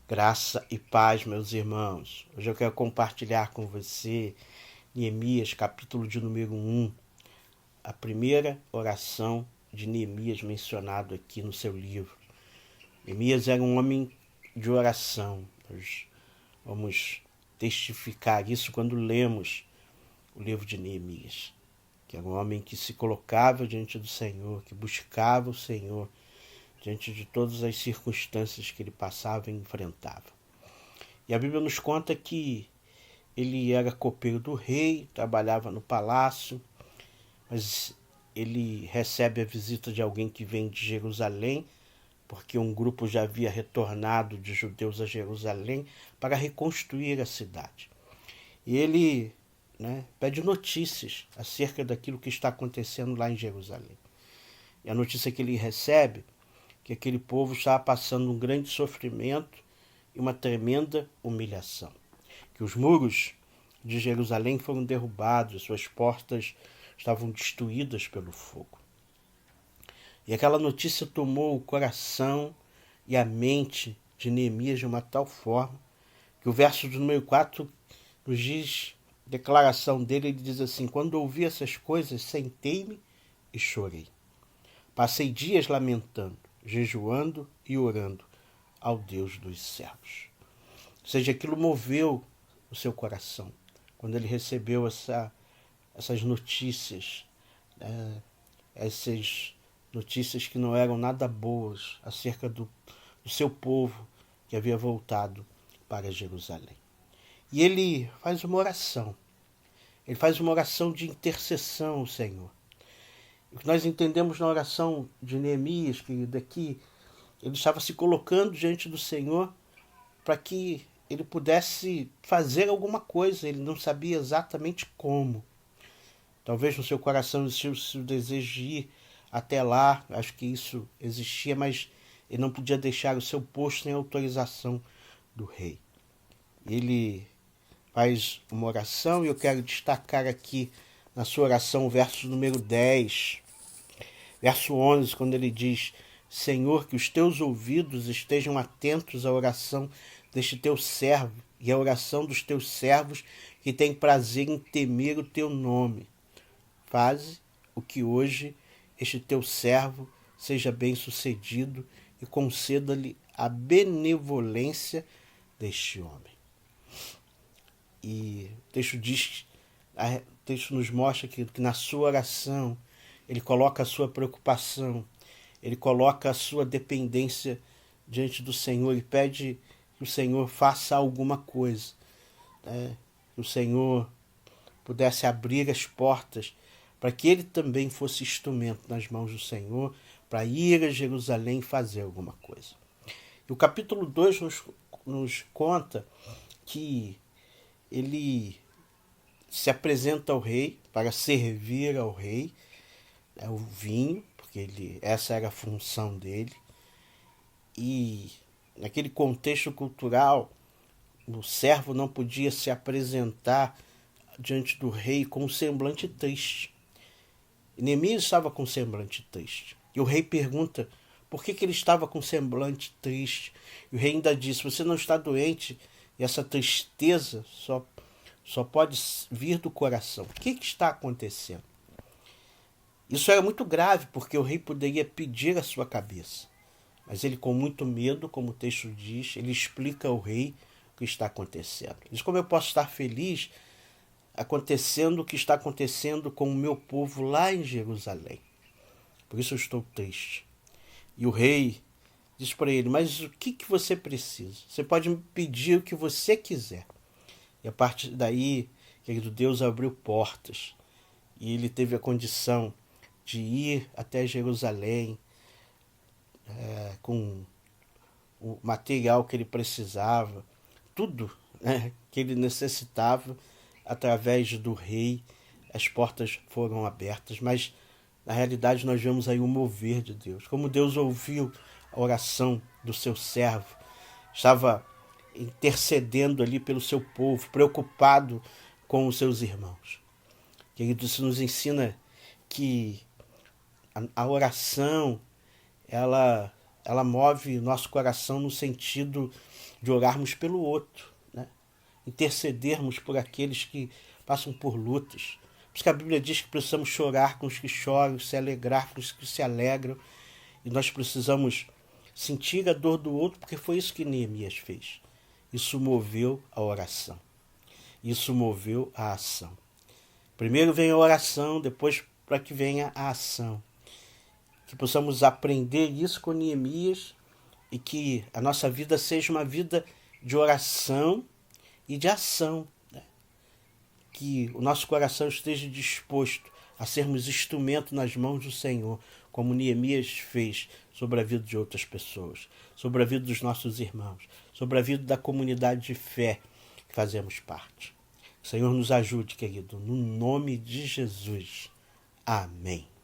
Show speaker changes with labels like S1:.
S1: Graça e paz, meus irmãos. Hoje eu quero compartilhar com você Neemias, capítulo de número 1, a primeira oração de Neemias mencionado aqui no seu livro. Neemias era um homem de oração. Nós vamos testificar isso quando lemos o livro de Neemias, que era um homem que se colocava diante do Senhor, que buscava o Senhor diante de todas as circunstâncias que ele passava e enfrentava. E a Bíblia nos conta que ele era copeiro do rei, trabalhava no palácio, mas ele recebe a visita de alguém que vem de Jerusalém, porque um grupo já havia retornado de judeus a Jerusalém para reconstruir a cidade. E ele pede notícias acerca daquilo que está acontecendo lá em Jerusalém. E a notícia que ele recebe é que aquele povo estava passando um grande sofrimento e uma tremenda humilhação. Que os muros de Jerusalém foram derrubados, suas portas estavam destruídas pelo fogo. E aquela notícia tomou o coração e a mente de Neemias de uma tal forma que o verso de número 4 nos diz, declaração dele, ele diz assim: quando ouvi essas coisas, sentei-me e chorei. Passei dias lamentando, jejuando e orando ao Deus dos céus. Ou seja, aquilo moveu o seu coração quando ele recebeu essas notícias, essas notícias que não eram nada boas acerca do seu povo que havia voltado para Jerusalém. E ele faz uma oração. Ele faz uma oração de intercessão ao Senhor. O que nós entendemos na oração de Neemias, que daqui ele estava se colocando diante do Senhor para que ele pudesse fazer alguma coisa. Ele não sabia exatamente como. Talvez no seu coração existisse o desejo de ir até lá. Acho que isso existia, mas ele não podia deixar o seu posto sem autorização do rei. Ele faz uma oração e eu quero destacar aqui na sua oração o verso número 10, verso 11, quando ele diz: Senhor, que os teus ouvidos estejam atentos à oração deste teu servo e à oração dos teus servos que têm prazer em temer o teu nome. Faze o que hoje este teu servo seja bem-sucedido e conceda-lhe a benevolência deste homem. E o texto nos mostra que na sua oração ele coloca a sua preocupação, ele coloca a sua dependência diante do Senhor e pede que o Senhor faça alguma coisa, que o Senhor pudesse abrir as portas para que ele também fosse instrumento nas mãos do Senhor para ir a Jerusalém e fazer alguma coisa. E o capítulo 2 nos conta que ele se apresenta ao rei para servir ao rei, o vinho, porque essa era a função dele. E naquele contexto cultural, o servo não podia se apresentar diante do rei com um semblante triste. E Neemias estava com um semblante triste. E o rei pergunta por que ele estava com um semblante triste. E o rei ainda disse: você não está doente, e essa tristeza só pode vir do coração. O que está acontecendo? Isso era muito grave, porque o rei poderia pedir a sua cabeça. Mas ele, com muito medo, como o texto diz, ele explica ao rei o que está acontecendo. Ele diz: como eu posso estar feliz acontecendo o que está acontecendo com o meu povo lá em Jerusalém? Por isso eu estou triste. E o rei diz para ele: mas o que você precisa? Você pode me pedir o que você quiser. E a partir daí, querido, Deus abriu portas. E ele teve a condição de ir até Jerusalém com o material que ele precisava, tudo que ele necessitava. Através do rei, as portas foram abertas. Mas, na realidade, nós vemos aí o mover de Deus. Como Deus ouviu a oração do seu servo, estava intercedendo ali pelo seu povo, preocupado com os seus irmãos. Querido, isso nos ensina que a oração, ela ela move nosso coração no sentido de orarmos pelo outro, né? Intercedermos por aqueles que passam por lutas. Por isso que a Bíblia diz que precisamos chorar com os que choram, se alegrar com os que se alegram. E nós precisamos sentir a dor do outro, porque foi isso que Neemias fez. Isso moveu a oração. Isso moveu a ação. Primeiro vem a oração, depois para que venha a ação. Que possamos aprender isso com Neemias e que a nossa vida seja uma vida de oração e de ação. Né? Que o nosso coração esteja disposto a sermos instrumento nas mãos do Senhor, como Neemias fez sobre a vida de outras pessoas, sobre a vida dos nossos irmãos, sobre a vida da comunidade de fé que fazemos parte. O Senhor nos ajude, querido, no nome de Jesus. Amém.